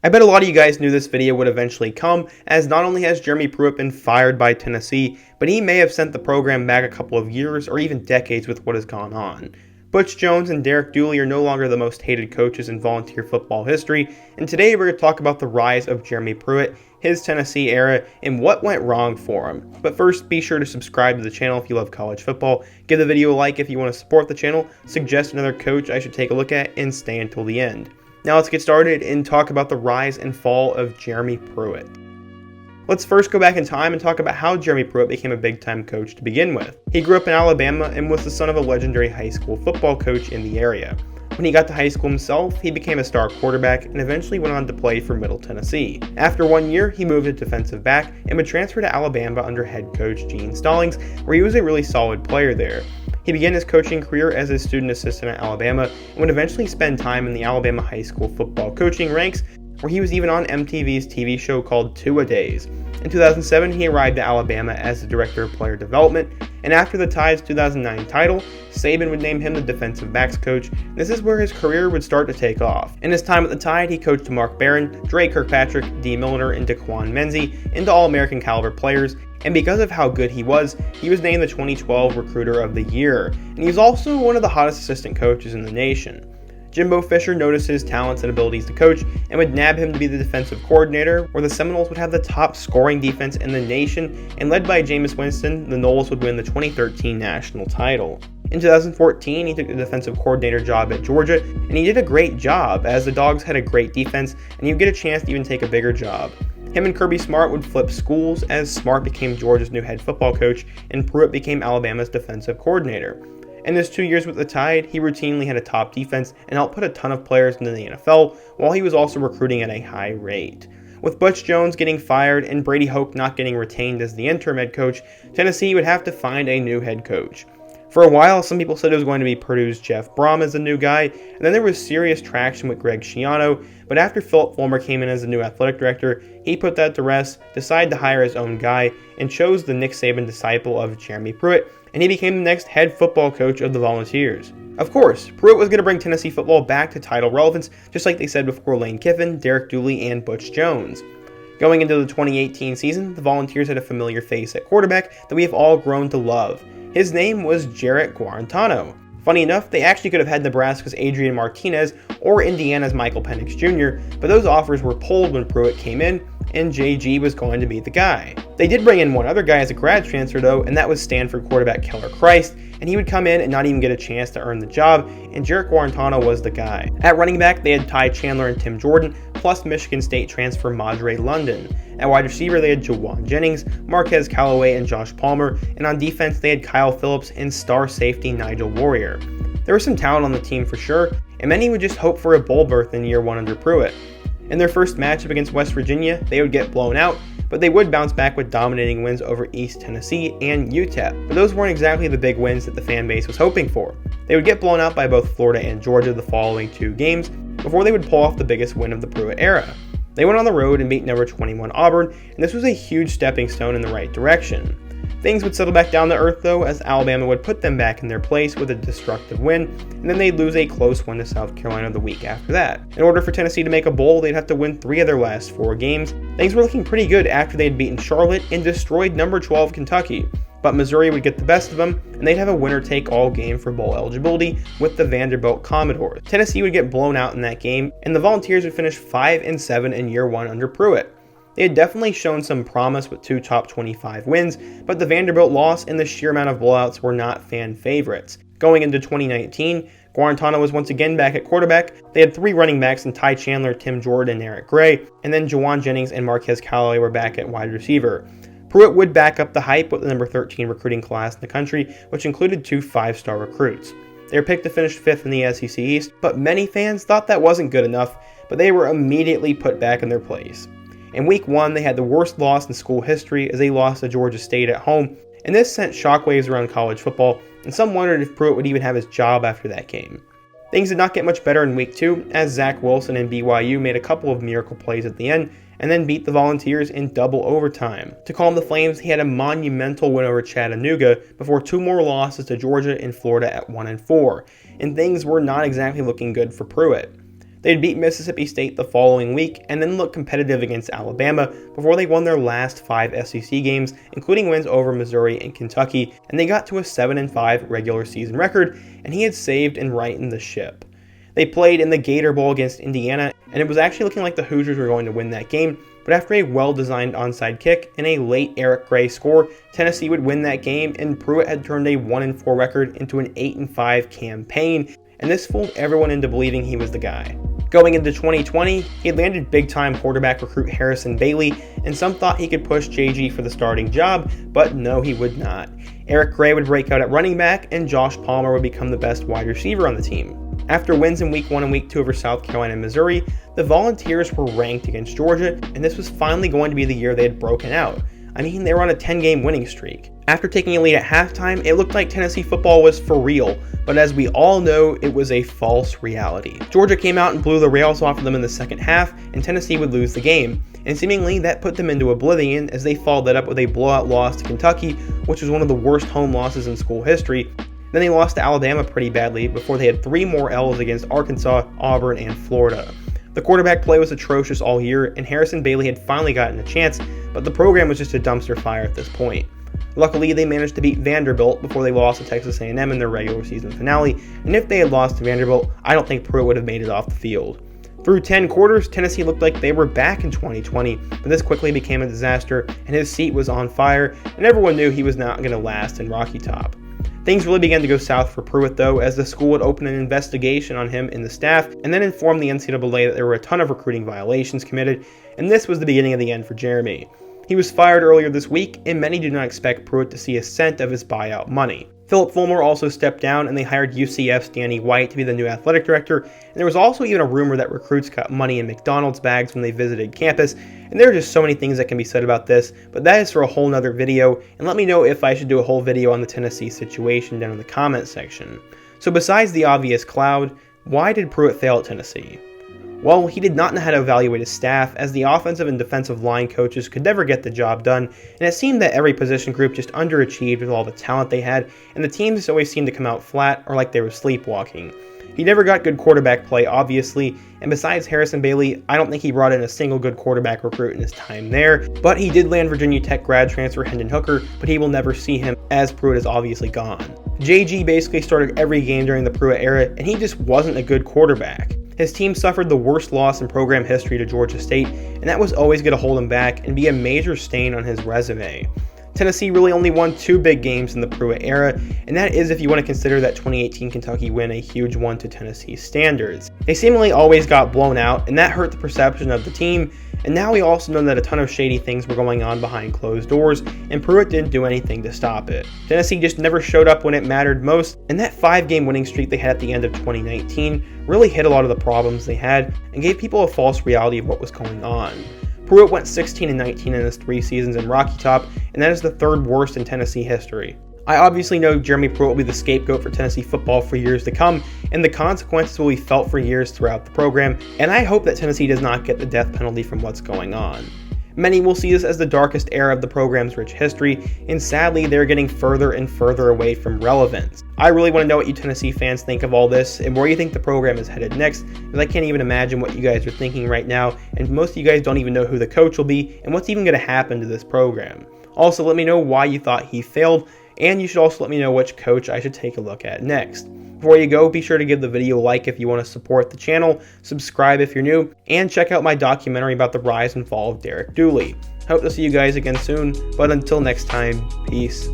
I bet a lot of you guys knew this video would eventually come, as not only has Jeremy Pruitt been fired by Tennessee, but he may have sent the program back a couple of years or even decades with what has gone on. Butch Jones and Derek Dooley are no longer the most hated coaches in Volunteer football history, and today we're going to talk about the rise of Jeremy Pruitt, his Tennessee era, and what went wrong for him. But first, be sure to subscribe to the channel if you love college football, give the video a like if you want to support the channel, suggest another coach I should take a look at, and stay until the end. Now let's get started and talk about the rise and fall of Jeremy Pruitt. Let's first go back in time and talk about how Jeremy Pruitt became a big-time coach to begin with. He grew up in Alabama and was the son of a legendary high school football coach in the area. When he got to high school himself, he became a star quarterback and eventually went on to play for Middle Tennessee. After 1 year, he moved to defensive back and would transfer to Alabama under head coach Gene Stallings, where he was a really solid player there. He began his coaching career as a student assistant at Alabama and would eventually spend time in the Alabama high school football coaching ranks, where he was even on MTV's TV show called Two-A-Days. In 2007, he arrived at Alabama as the director of player development, and after the Tide's 2009 title, Saban would name him the defensive backs coach. This is where his career would start to take off. In his time at the Tide, he coached Mark Barron, Dre Kirkpatrick, Dee Milliner, and Daquan Menzie into All-American caliber players, and because of how good he was named the 2012 Recruiter of the Year, and he was also one of the hottest assistant coaches in the nation. Jimbo Fisher noticed his talents and abilities to coach and would nab him to be the defensive coordinator, where the Seminoles would have the top scoring defense in the nation, and led by Jameis Winston, the Noles would win the 2013 national title. In 2014, he took the defensive coordinator job at Georgia, and he did a great job, as the Dogs had a great defense, and you'd get a chance to even take a bigger job. Him and Kirby Smart would flip schools, as Smart became Georgia's new head football coach, and Pruitt became Alabama's defensive coordinator. In his 2 years with the Tide, he routinely had a top defense and helped put a ton of players into the NFL, while he was also recruiting at a high rate. With Butch Jones getting fired and Brady Hoke not getting retained as the interim head coach, Tennessee would have to find a new head coach. For a while, some people said it was going to be Purdue's Jeff Brom as the new guy, and then there was serious traction with Greg Schiano, but after Philip Fulmer came in as the new athletic director, he put that to rest, decided to hire his own guy, and chose the Nick Saban disciple of Jeremy Pruitt, and he became the next head football coach of the Volunteers. Of course, Pruitt was going to bring Tennessee football back to title relevance, just like they said before Lane Kiffin, Derek Dooley, and Butch Jones. Going into the 2018 season, the Volunteers had a familiar face at quarterback that we have all grown to love. His name was Jarrett Guarantano. Funny enough, they actually could have had Nebraska's Adrian Martinez or Indiana's Michael Penix Jr., but those offers were pulled when Pruitt came in, and JG was going to be the guy. They did bring in one other guy as a grad transfer though, and that was Stanford quarterback Keller Christ, and he would come in and not even get a chance to earn the job, and Jarrett Guarantano was the guy. At running back, they had Ty Chandler and Tim Jordan, plus Michigan State transfer Madre London. At wide receiver, they had Jawan Jennings, Marquez Callaway, and Josh Palmer, and on defense, they had Kyle Phillips and star safety Nigel Warrior. There was some talent on the team for sure, and many would just hope for a bowl berth in year one under Pruitt. In their first matchup against West Virginia, they would get blown out, but they would bounce back with dominating wins over East Tennessee and UTEP. But those weren't exactly the big wins that the fan base was hoping for. They would get blown out by both Florida and Georgia the following two games before they would pull off the biggest win of the Pruitt era. They went on the road and beat number 21 Auburn, and this was a huge stepping stone in the right direction. Things would settle back down to earth though, as Alabama would put them back in their place with a destructive win, and then they'd lose a close one to South Carolina the week after that. In order for Tennessee to make a bowl, they'd have to win 3 of their last 4 games. Things were looking pretty good after they'd beaten Charlotte and destroyed number 12 Kentucky, but Missouri would get the best of them, and they'd have a winner-take-all game for bowl eligibility with the Vanderbilt Commodores. Tennessee would get blown out in that game, and the Volunteers would finish 5-7 in year one under Pruitt. They had definitely shown some promise with 2 top 25 wins, but the Vanderbilt loss and the sheer amount of blowouts were not fan favorites. Going into 2019, Guarantano was once again back at quarterback. They had 3 running backs in Ty Chandler, Tim Jordan, and Eric Gray, and then Jawan Jennings and Marquez Callaway were back at wide receiver. Pruitt would back up the hype with the number 13 recruiting class in the country, which included 2 5-star recruits. They were picked to finish 5th in the SEC East, but many fans thought that wasn't good enough, but they were immediately put back in their place. In week 1, they had the worst loss in school history as they lost to Georgia State at home, and this sent shockwaves around college football, and some wondered if Pruitt would even have his job after that game. Things did not get much better in week 2, as Zach Wilson and BYU made a couple of miracle plays at the end, and then beat the Volunteers in double overtime. To calm the Flames, he had a monumental win over Chattanooga before 2 more losses to Georgia and Florida at 1-4, and things were not exactly looking good for Pruitt. They'd beat Mississippi State the following week and then looked competitive against Alabama before they won their last 5 SEC games, including wins over Missouri and Kentucky, and they got to a 7-5 regular season record, and he had saved and rightened the ship. They played in the Gator Bowl against Indiana, and it was actually looking like the Hoosiers were going to win that game, but after a well-designed onside kick and a late Eric Gray score, Tennessee would win that game, and Pruitt had turned a 1-4 record into an 8-5 campaign, and this fooled everyone into believing he was the guy. Going into 2020, he had landed big-time quarterback recruit Harrison Bailey, and some thought he could push JG for the starting job, but no, he would not. Eric Gray would break out at running back, and Josh Palmer would become the best wide receiver on the team. After wins in Week 1 and Week 2 over South Carolina and Missouri, the Volunteers were ranked against Georgia, and this was finally going to be the year they had broken out. I mean, they were on a 10-game winning streak. After taking a lead at halftime, it looked like Tennessee football was for real, but as we all know, it was a false reality. Georgia came out and blew the rails off of them in the second half, and Tennessee would lose the game, and seemingly that put them into oblivion as they followed that up with a blowout loss to Kentucky, which was one of the worst home losses in school history. Then they lost to Alabama pretty badly before they had 3 more L's against Arkansas, Auburn, and Florida. The quarterback play was atrocious all year, and Harrison Bailey had finally gotten a chance, but the program was just a dumpster fire at this point. Luckily, they managed to beat Vanderbilt before they lost to Texas A&M in their regular season finale, and if they had lost to Vanderbilt, I don't think Pruitt would have made it off the field. Through 10 quarters, Tennessee looked like they were back in 2020, but this quickly became a disaster, and his seat was on fire, and everyone knew he was not going to last in Rocky Top. Things really began to go south for Pruitt, though, as the school would open an investigation on him and the staff, and then inform the NCAA that there were a ton of recruiting violations committed, and this was the beginning of the end for Jeremy. He was fired earlier this week, and many do not expect Pruitt to see a cent of his buyout money. Philip Fulmer also stepped down, and they hired UCF's Danny White to be the new athletic director, and there was also even a rumor that recruits got money in McDonald's bags when they visited campus, and there are just so many things that can be said about this, but that is for a whole nother video, and let me know if I should do a whole video on the Tennessee situation down in the comments section. So besides the obvious cloud, why did Pruitt fail at Tennessee? Well, he did not know how to evaluate his staff, as the offensive and defensive line coaches could never get the job done, and it seemed that every position group just underachieved with all the talent they had, and the teams always seemed to come out flat or like they were sleepwalking. He never got good quarterback play, obviously, and besides Harrison Bailey, I don't think he brought in a single good quarterback recruit in his time there, but he did land Virginia Tech grad transfer Hendon Hooker, but he will never see him, as Pruitt is obviously gone. JG basically started every game during the Pruitt era, and he just wasn't a good quarterback. His team suffered the worst loss in program history to Georgia State, and that was always going to hold him back and be a major stain on his resume. Tennessee really only won 2 big games in the Pruitt era, and that is if you want to consider that 2018 Kentucky win a huge one to Tennessee's standards. They seemingly always got blown out, and that hurt the perception of the team, and now we also know that a ton of shady things were going on behind closed doors, and Pruitt didn't do anything to stop it. Tennessee just never showed up when it mattered most, and that 5-game winning streak they had at the end of 2019 really hid a lot of the problems they had and gave people a false reality of what was going on. Pruitt went 16-19 in his 3 seasons in Rocky Top, and that is the 3rd worst in Tennessee history. I obviously know Jeremy Pruitt will be the scapegoat for Tennessee football for years to come, and the consequences will be felt for years throughout the program, and I hope that Tennessee does not get the death penalty from what's going on. Many will see this as the darkest era of the program's rich history, and sadly they're getting further and further away from relevance. I really want to know what you Tennessee fans think of all this, and where you think the program is headed next, because I can't even imagine what you guys are thinking right now, and most of you guys don't even know who the coach will be, and what's even going to happen to this program. Also, let me know why you thought he failed, and you should also let me know which coach I should take a look at next. Before you go, be sure to give the video a like if you want to support the channel, subscribe if you're new, and check out my documentary about the rise and fall of Derek Dooley. Hope to see you guys again soon, but until next time, peace.